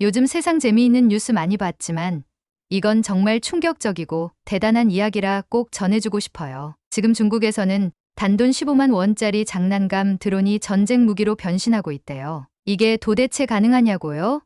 요즘 세상 재미있는 뉴스 많이 봤지만 이건 정말 충격적이고 대단한 이야기라 꼭 전해주고 싶어요. 지금 중국에서는 단돈 15만 원짜리 장난감 드론이 전쟁 무기로 변신하고 있대요. 이게 도대체 가능하냐고요?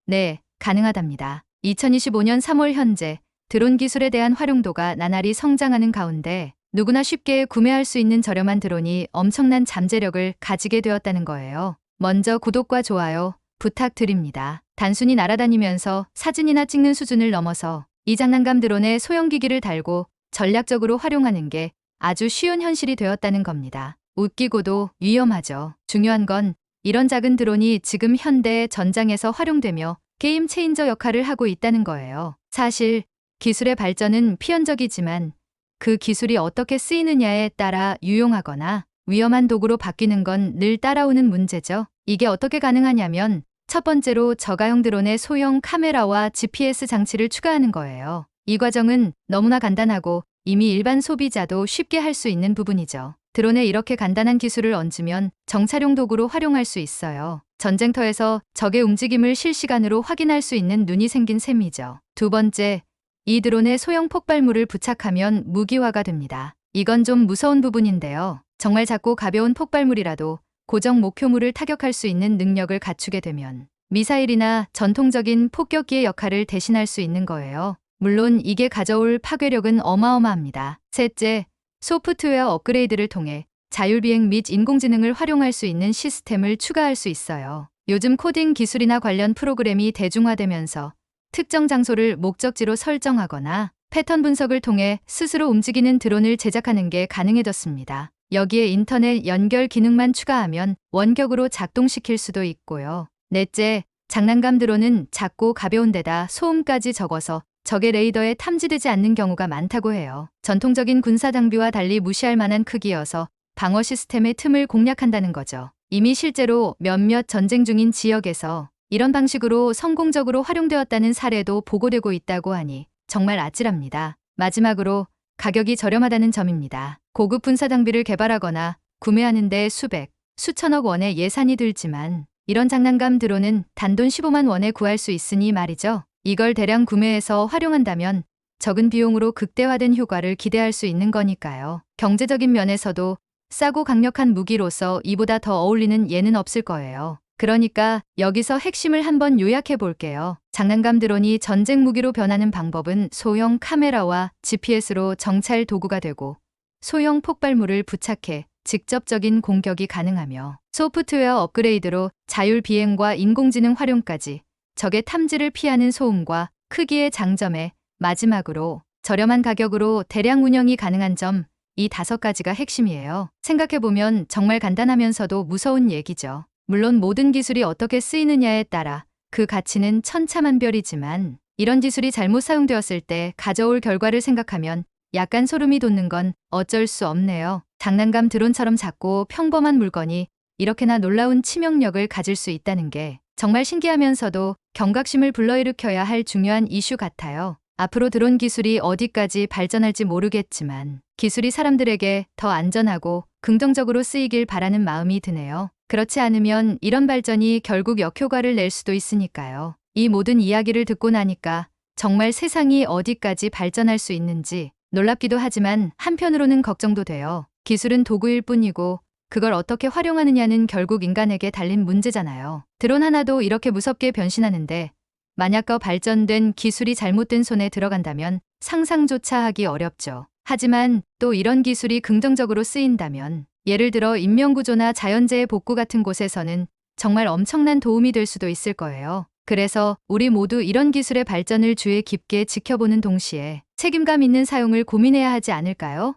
네, 가능하답니다. 2025년 3월 현재 드론 기술에 대한 활용도가 나날이 성장하는 가운데 누구나 쉽게 구매할 수 있는 저렴한 드론이 엄청난 잠재력을 가지게 되었다는 거예요. 먼저 구독과 좋아요 부탁드립니다. 단순히 날아다니면서 사진이나 찍는 수준을 넘어서 이 장난감 드론에 소형기기를 달고 전략적으로 활용하는 게 아주 쉬운 현실이 되었다는 겁니다. 웃기고도 위험하죠. 중요한 건 이런 작은 드론이 지금 현대 전장에서 활용되며 게임 체인저 역할을 하고 있다는 거예요. 사실 기술의 발전은 필연적이지만 그 기술이 어떻게 쓰이느냐에 따라 유용하거나 위험한 도구로 바뀌는 건 늘 따라오는 문제죠. 이게 어떻게 가능하냐면 첫 번째로 저가형 드론에 소형 카메라와 GPS 장치를 추가하는 거예요. 이 과정은 너무나 간단하고 이미 일반 소비자도 쉽게 할 수 있는 부분이죠. 드론에 이렇게 간단한 기술을 얹으면 정찰용 도구로 활용할 수 있어요. 전쟁터에서 적의 움직임을 실시간으로 확인할 수 있는 눈이 생긴 셈이죠. 두 번째, 이 드론에 소형 폭발물을 부착하면 무기화가 됩니다. 이건 좀 무서운 부분인데요. 정말 작고 가벼운 폭발물이라도 고정 목표물을 타격할 수 있는 능력을 갖추게 되면 미사일이나 전통적인 폭격기의 역할을 대신할 수 있는 거예요. 물론 이게 가져올 파괴력은 어마어마합니다. 셋째, 소프트웨어 업그레이드를 통해 자율비행 및 인공지능을 활용할 수 있는 시스템을 추가할 수 있어요. 요즘 코딩 기술이나 관련 프로그램이 대중화되면서 특정 장소를 목적지로 설정하거나 패턴 분석을 통해 스스로 움직이는 드론을 제작하는 게 가능해졌습니다. 여기에 인터넷 연결 기능만 추가하면 원격으로 작동시킬 수도 있고요. 넷째, 장난감 드론은 작고 가벼운 데다 소음까지 적어서 적의 레이더에 탐지되지 않는 경우가 많다고 해요. 전통적인 군사 장비와 달리 무시할 만한 크기여서 방어 시스템의 틈을 공략한다는 거죠. 이미 실제로 몇몇 전쟁 중인 지역에서 이런 방식으로 성공적으로 활용되었다는 사례도 보고되고 있다고 하니 정말 아찔합니다. 마지막으로 가격이 저렴하다는 점입니다. 고급 군사 장비를 개발하거나 구매하는 데 수백, 수천억 원의 예산이 들지만 이런 장난감 드론은 단돈 15만 원에 구할 수 있으니 말이죠. 이걸 대량 구매해서 활용한다면 적은 비용으로 극대화된 효과를 기대할 수 있는 거니까요. 경제적인 면에서도 싸고 강력한 무기로서 이보다 더 어울리는 예는 없을 거예요. 그러니까 여기서 핵심을 한번 요약해 볼게요. 장난감 드론이 전쟁 무기로 변하는 방법은 소형 카메라와 GPS로 정찰 도구가 되고 소형 폭발물을 부착해 직접적인 공격이 가능하며 소프트웨어 업그레이드로 자율 비행과 인공지능 활용까지 적의 탐지를 피하는 소음과 크기의 장점에 마지막으로 저렴한 가격으로 대량 운영이 가능한 점, 이 5가지가 핵심이에요. 생각해보면 정말 간단하면서도 무서운 얘기죠. 물론 모든 기술이 어떻게 쓰이느냐에 따라 그 가치는 천차만별이지만 이런 기술이 잘못 사용되었을 때 가져올 결과를 생각하면 약간 소름이 돋는 건 어쩔 수 없네요. 장난감 드론처럼 작고 평범한 물건이 이렇게나 놀라운 치명력을 가질 수 있다는 게 정말 신기하면서도 경각심을 불러일으켜야 할 중요한 이슈 같아요. 앞으로 드론 기술이 어디까지 발전할지 모르겠지만 기술이 사람들에게 더 안전하고 긍정적으로 쓰이길 바라는 마음이 드네요. 그렇지 않으면 이런 발전이 결국 역효과를 낼 수도 있으니까요. 이 모든 이야기를 듣고 나니까 정말 세상이 어디까지 발전할 수 있는지 놀랍기도 하지만 한편으로는 걱정도 돼요. 기술은 도구일 뿐이고 그걸 어떻게 활용하느냐는 결국 인간에게 달린 문제잖아요. 드론 하나도 이렇게 무섭게 변신하는데 만약 더 발전된 기술이 잘못된 손에 들어간다면 상상조차 하기 어렵죠. 하지만 또 이런 기술이 긍정적으로 쓰인다면 예를 들어 인명구조나 자연재해 복구 같은 곳에서는 정말 엄청난 도움이 될 수도 있을 거예요. 그래서 우리 모두 이런 기술의 발전을 주의 깊게 지켜보는 동시에 책임감 있는 사용을 고민해야 하지 않을까요?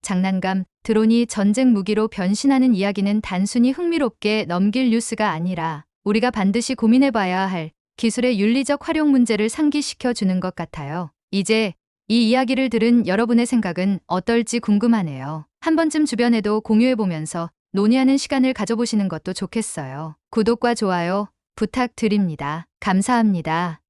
장난감, 드론이 전쟁 무기로 변신하는 이야기는 단순히 흥미롭게 넘길 뉴스가 아니라 우리가 반드시 고민해봐야 할 기술의 윤리적 활용 문제를 상기시켜 주는 것 같아요. 이제 이 이야기를 들은 여러분의 생각은 어떨지 궁금하네요. 한 번쯤 주변에도 공유해보면서 논의하는 시간을 가져보시는 것도 좋겠어요. 구독과 좋아요 부탁드립니다. 감사합니다.